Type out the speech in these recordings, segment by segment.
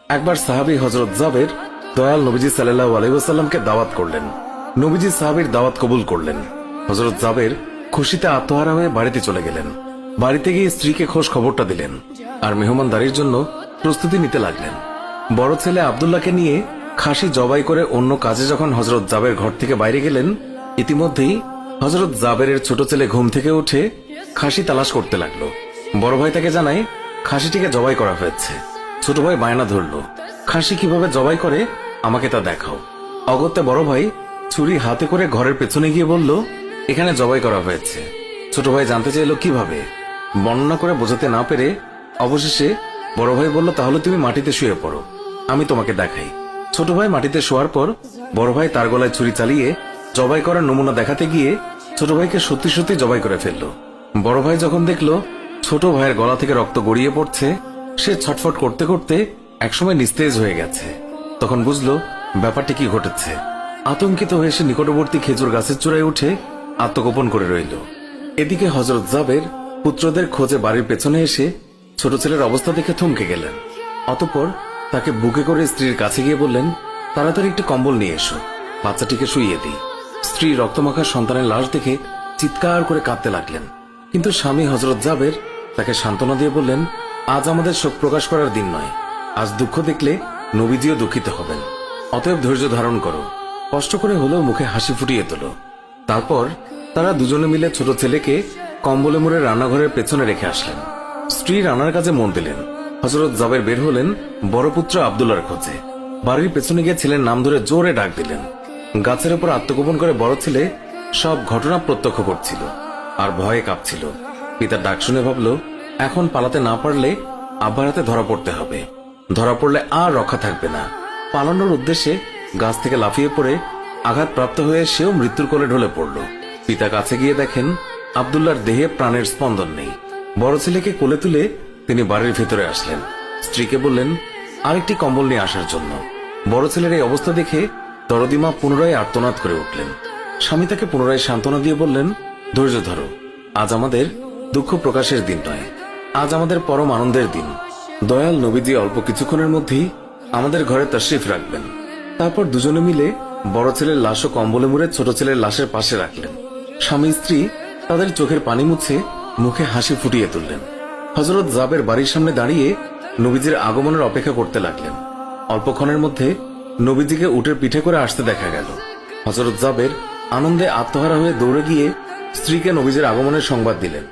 একবার সাহাবী হযরত জাবের দয়াল নবীজি সাল্লাল্লাহু আলাইহি ওয়াসাল্লামকে দাওয়াত করলেন। নবীজি সাহাবীর দাওয়াত কবুল করলেন। হযরত জাবের খুশিতে আত্মহারা হয়ে বাড়িতে চলে গেলেন। বাড়িতে গিয়ে স্ত্রীকে খোঁজ খবরটা দিলেন আর মেহমানদারির জন্য প্রস্তুতি নিতে লাগলেন। বড় ছেলে আব্দুল্লাহকে নিয়ে খাসি জবাই করে অন্য কাজে যখন হযরত জাবের ঘর থেকে বাইরে গেলেন, ইতিমধ্যেই হযরত জাবেরের ছোট ছেলে ঘুম থেকে উঠে খাসি তালাশ করতে লাগলো। বড় ভাই তাকে জানায় খাসিটিকে জবাই করা হয়েছে। ছোট ভাই বায়না ধরল, খাসি কিভাবে জবাই করে আমাকে তা দেখাও। অগত্যা বড় ভাই ছুরি হাতে করে ঘরের পেছনে গিয়ে বলল, এখানে জবাই করা হয়েছে। ছোট ভাই জানতে চাইল কিভাবে। বর্ণনা করে বোঝাতে না পেরে অবশেষে বড় ভাই বলল, তাহলে তুমি মাটিতে শুয়ে পড়ো, আমি তোমাকে দেখাই। ছোট ভাই মাটিতে শোয়ার পর বড় ভাই তার গলায় ছুরি চালিয়ে জবাই করার নমুনা দেখাতে গিয়ে ছোট ভাইকে সত্যি সত্যি জবাই করে ফেলল। বড় ভাই যখন দেখল ছোট ভাইয়ের গলা থেকে রক্ত গড়িয়ে পড়ছে, সে ছটফট করতে করতে একসময় নিস্তেজ হয়ে গেছে। তখন বুঝলো ব্যাপারটি কি ঘটেছে। আতঙ্কিত হয়ে সে নিকটবর্তী খেজুর গাছের চূড়ায় উঠে আত্মগোপন করে রইল। এদিকে হযরত জাবের পুত্রদের খোঁজে বাড়ির পেছনে এসে ছোট ছেলের অবস্থা দেখে থমকে গেলেন। অতঃপর তাকে বুকে করে স্ত্রীর কাছে গিয়ে বললেন, তাড়াতাড়ি একটি কম্বল নিয়ে এসো, বাচ্চাটিকে শুইয়ে দিই। স্ত্রী রক্তমাখা সন্তানের লাশ দেখে চিৎকার করে কাঁদতে লাগলেন। কিন্তু স্বামী হযরত জাবের তাকে সান্ত্বনা দিয়ে বললেন, আজ আমাদের শোক প্রকাশ করার দিন নয়, আজ দুঃখ দেখলে নবীজিও দুঃখিত হবেন। অতএব ধৈর্য ধারণ করো, কষ্ট করে হলেও মুখে হাসি ফুটিয়ে তোলো। তারপর তারা দুজনে মিলে ছোট ছেলেকে কম্বলে মুড়ে রান্নাঘরের পেছনে রেখে আসলেন। স্ত্রী রান্নার কাজে মন দিলেন। হযরত জাবের বের হলেন বড় পুত্র আব্দুল্লাহর খোঁজে। বাড়ির পেছনে গিয়ে ছেলের নাম ধরে জোরে ডাক দিলেন। গাছের উপর আত্মগোপন করে বড় ছেলে সব ঘটনা প্রত্যক্ষ করছিল আর ভয়ে কাঁপছিল। পিতার ডাক শুনে ভাবল, এখন পালাতে না পারলে আব্বার হাতে ধরা পড়তে হবে। ধরা পড়লে আর রক্ষা থাকবে না। পালানোর উদ্দেশ্যে গাছ থেকে লাফিয়ে পড়ে আঘাতপ্রাপ্ত হয়ে সেও মৃত্যুর কোলে ঢলে পড়ল। পিতা কাছে গিয়ে দেখেন আব্দুল্লাহর দেহে প্রাণের স্পন্দন নেই। বড় ছেলেকে কোলে তুলে তিনি বাড়ির ভেতরে আসলেন। স্ত্রীকে বললেন আরেকটি কম্বল নিয়ে আসার জন্য। বড় ছেলের এই অবস্থা দেখে দরদিমা পুনরায় আর্তনাদ করে উঠলেন। স্বামী তাকে পুনরায় সান্ত্বনা দিয়ে বললেন, ধৈর্য ধরো, আজ আমাদের দুঃখ প্রকাশের দিন নয়, আজ আমাদের পরম আনন্দের দিন। দয়াল নবীজি অল্প কিছুক্ষণের মধ্যেই আমাদের ঘরে তাশরিফ রাখবেন। তারপর দুজনে মিলে বড় ছেলের লাশ ও কম্বলে মুড়ে ছোট ছেলের লাশের পাশে রাখলেন। স্বামী স্ত্রী তাদের চোখের পানি মুছে মুখে হাসি ফুটিয়ে তুললেন। হযরত জাবের বাড়ির সামনে দাঁড়িয়ে নবীজির আগমনের অপেক্ষা করতে লাগলেন। অল্পক্ষণের মধ্যে নবীজিকে উটের পিঠে করে আসতে দেখা গেল। হযরত জাবের আনন্দে আত্মহারা হয়ে দৌড়ে গিয়ে স্ত্রীকে নবীজির আগমনের সংবাদ দিলেন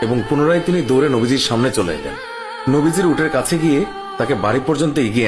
এবং পুনরায় তিনি দৌড়ে নবীজির সামনে চলে এলেন। নবীজির উটের কাছে গিয়ে তাকে বাড়ি পর্যন্ত এগিয়ে